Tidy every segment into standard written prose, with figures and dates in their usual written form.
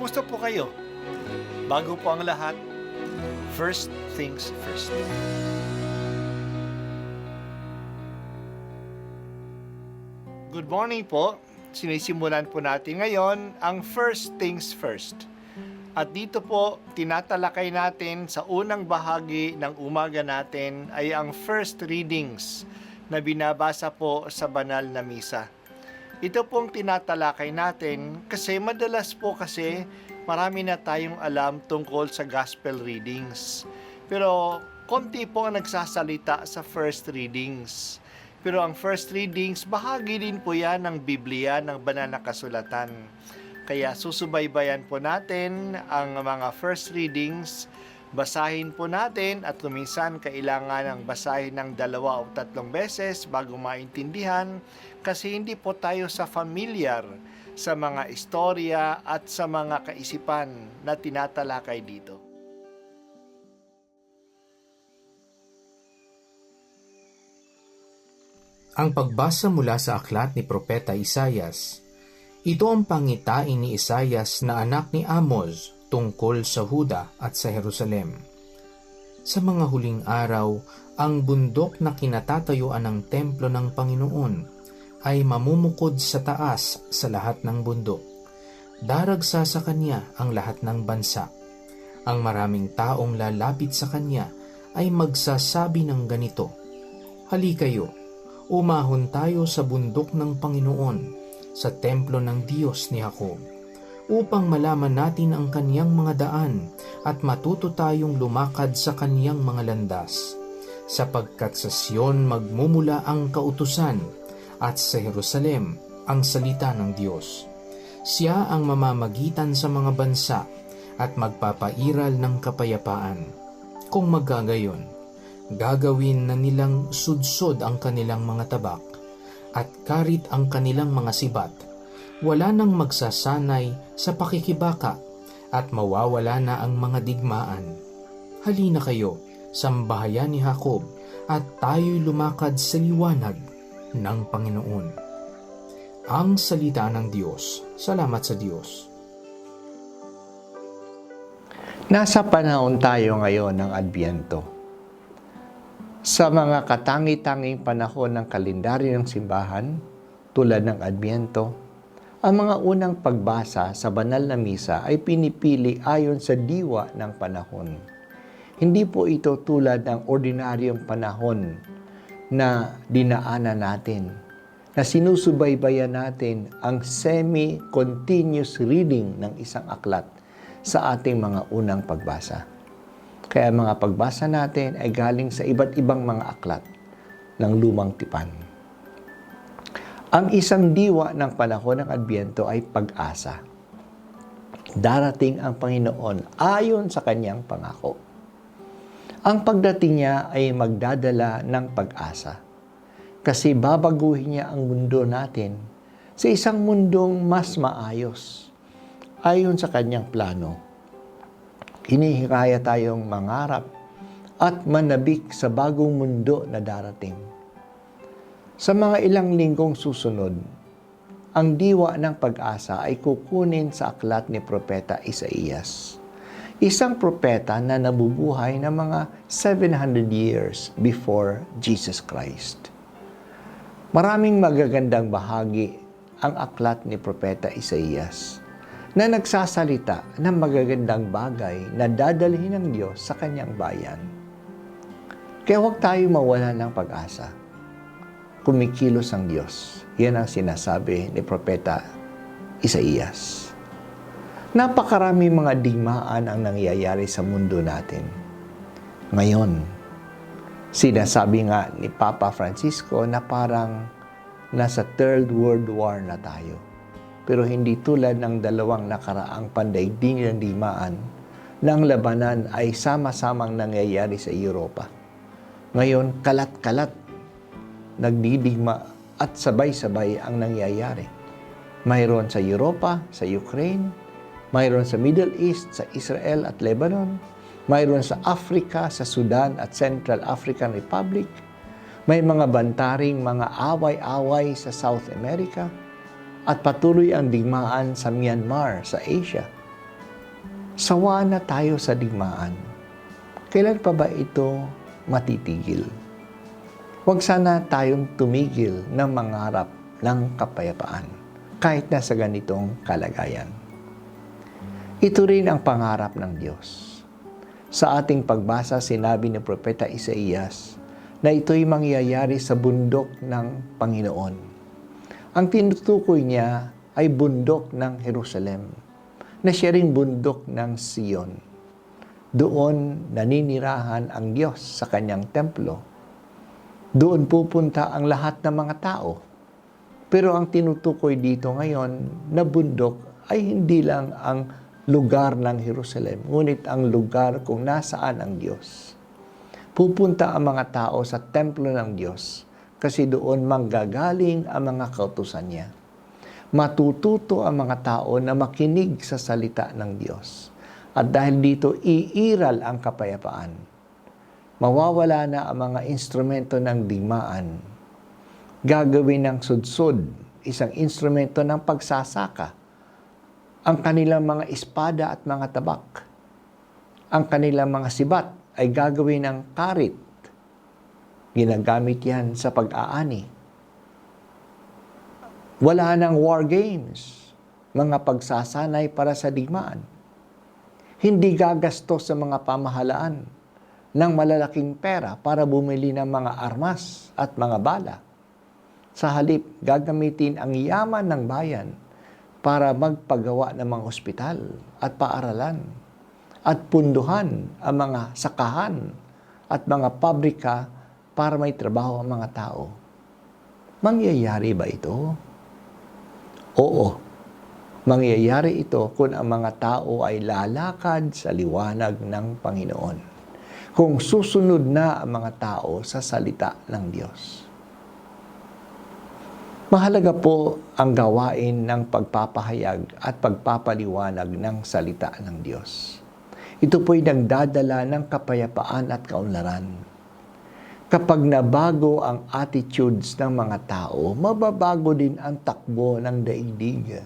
Kamusta po kayo? Bago po ang lahat, first things first. Good morning po. Sinisimulan po natin ngayon ang first things first. At dito po, tinatalakay natin sa unang bahagi ng umaga natin ay ang first readings na binabasa po sa banal na misa. Ito pong tinatalakay natin kasi madalas po kasi marami na tayong alam tungkol sa gospel readings. Pero konti po ang nagsasalita sa first readings. Pero ang first readings, bahagi din po yan ng Biblia, ng banal na kasulatan. Kaya susubaybayan po natin ang mga first readings, basahin po natin at kuminsan kailangan ng basahin ng 2 o 3 beses bago maintindihan kasi hindi po tayo familiar sa mga istorya at sa mga kaisipan na tinatalakay dito. Ang pagbasa mula sa aklat ni Propeta Isaias. Ito ang pangitain ni Isaias na anak ni Amoz tungkol sa Huda at sa Jerusalem. Sa mga huling araw, ang bundok na kinatatayuan ng templo ng Panginoon ay mamumukod sa taas sa lahat ng bundok. Daragsa sa kanya ang lahat ng bansa. Ang maraming taong lalapit sa kanya ay magsasabi ng ganito, "Halikayo, umahon tayo sa bundok ng Panginoon, sa templo ng Diyos ni Jacob, upang malaman natin ang kaniyang mga daan at matuto tayong lumakad sa kaniyang mga landas. Sapagkat sa Sion magmumula ang kautusan at sa Jerusalem ang salita ng Diyos. Siya ang mamamagitan sa mga bansa at magpapairal ng kapayapaan. Kung magagayon, gagawin na nilang sudsod ang kanilang mga tabak at karit ang kanilang mga sibat. Wala nang magsasanay sa pakikibaka at mawawala na ang mga digmaan. Halina kayo, sambahayan ni Jacob, at tayo'y lumakad sa liwanag ng Panginoon." Ang salita ng Diyos. Salamat sa Diyos. Nasa panahon tayo ngayon ng Adbyento. Sa mga katangi-tanging panahon ng kalendaryo ng simbahan, tulad ng Adbyento, ang mga unang pagbasa sa banal na misa ay pinipili ayon sa diwa ng panahon. Hindi po ito tulad ng ordinaryong panahon na dinaanan natin, na sinusubaybayan natin ang semi-continuous reading ng isang aklat sa ating mga unang pagbasa. Kaya mga pagbasa natin ay galing sa iba't ibang mga aklat ng Lumang Tipan. Ang isang diwa ng panahon ng Adbyento ay pag-asa. Darating ang Panginoon ayon sa kanyang pangako. Ang pagdating niya ay magdadala ng pag-asa. Kasi babaguhin niya ang mundo natin sa isang mundong mas maayos ayon sa kanyang plano. Hinihikaya tayong mangarap at manabik sa bagong mundo na darating. Sa mga ilang linggong susunod, ang diwa ng pag-asa ay kukunin sa aklat ni Propeta Isaias. Isang propeta na nabubuhay ng mga 700 years before Jesus Christ. Maraming magagandang bahagi ang aklat ni Propeta Isaias na nagsasalita ng magagandang bagay na dadalhin ng Diyos sa kanyang bayan. Kaya huwag tayo mawala ng pag-asa. Kumikilos ang Diyos. Yan ang sinasabi ni Propeta Isaias. Napakarami mga digmaan ang nangyayari sa mundo natin. Ngayon, sinasabi nga ni Papa Francisco na parang nasa Third World War na tayo. Pero hindi tulad ng dalawang nakaraang pandaigdig ng digmaan na ang labanan ay sama-samang nangyayari sa Europa. Ngayon, kalat-kalat, nagdidigma at sabay-sabay ang nangyayari. Mayroon sa Europa, sa Ukraine, mayroon sa Middle East, sa Israel at Lebanon, mayroon sa Africa, sa Sudan at Central African Republic, may mga bantaring mga away-away sa South America, at patuloy ang digmaan sa Myanmar, sa Asia. Sawa na tayo sa digmaan. Kailan pa ba ito matitigil? Huwag sana tayong tumigil ng mangarap ng kapayapaan kahit na sa ganitong kalagayan. Ito rin ang pangarap ng Diyos. Sa ating pagbasa, sinabi ni Propeta Isaías na ito'y mangyayari sa bundok ng Panginoon. Ang tinutukoy niya ay bundok ng Jerusalem, na siya ring bundok ng Sion. Doon naninirahan ang Diyos sa kanyang templo. Doon pupunta ang lahat ng mga tao. Pero ang tinutukoy dito ngayon na bundok ay hindi lang ang lugar ng Jerusalem, ngunit ang lugar kung nasaan ang Diyos. Pupunta ang mga tao sa templo ng Diyos kasi doon manggagaling ang mga kautusan niya. Matututo ang mga tao na makinig sa salita ng Diyos. At dahil dito, iiral ang kapayapaan. Mawawala na ang mga instrumento ng digmaan. Gagawin ng sudsod, isang instrumento ng pagsasaka. Ang kanilang mga espada at mga tabak. Ang kanilang mga sibat ay gagawin ng karit. Ginagamit yan sa pag-aani. Wala nang war games, mga pagsasanay para sa digmaan. Hindi gagastos sa mga pamahalaan ng malalaking pera para bumili ng mga armas at mga bala. Sa halip, gagamitin ang yaman ng bayan para magpagawa ng mga ospital at paaralan at punduhan ang mga sakahan at mga pabrika para may trabaho ang mga tao. Mangyayari ba ito? Oo. Mangyayari ito kung ang mga tao ay lalakad sa liwanag ng Panginoon. Kung susunod na ang mga tao sa salita ng Diyos. Mahalaga po ang gawain ng pagpapahayag at pagpapaliwanag ng salita ng Diyos. Ito po'y nagdadala ng kapayapaan at kaunlaran. Kapag nabago ang attitudes ng mga tao, mababago din ang takbo ng daigdig.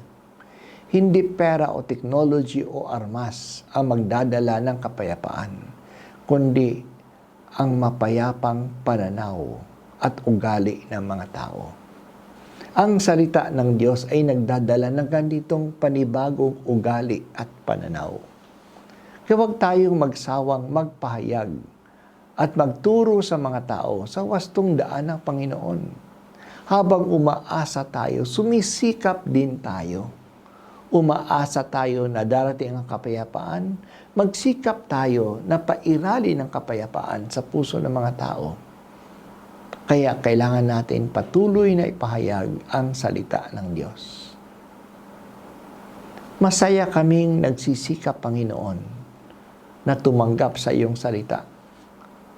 Hindi pera o technology o armas ang magdadala ng kapayapaan, kundi ang mapayapang pananaw at ugali ng mga tao. Ang salita ng Diyos ay nagdadala ng ganitong panibagong ugali at pananaw. Kaya huwag tayong magsawang magpahayag at magturo sa mga tao sa wastong daan ng Panginoon. Habang umaasa tayo, sumisikap din tayo. Umaasa tayo na darating ang kapayapaan, magsikap tayo na pairali ng kapayapaan sa puso ng mga tao. Kaya kailangan natin patuloy na ipahayag ang salita ng Diyos. Masaya kaming nagsisikap, Panginoon, na tumanggap sa iyong salita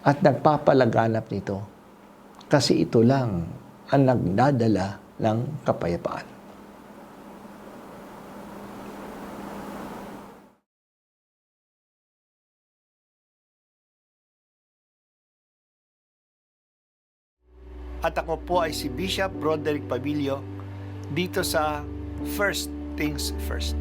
at nagpapalaganap nito kasi ito lang ang nagdadala ng kapayapaan. At ako po ay si Bishop Broderick Pabilio dito sa First Things First.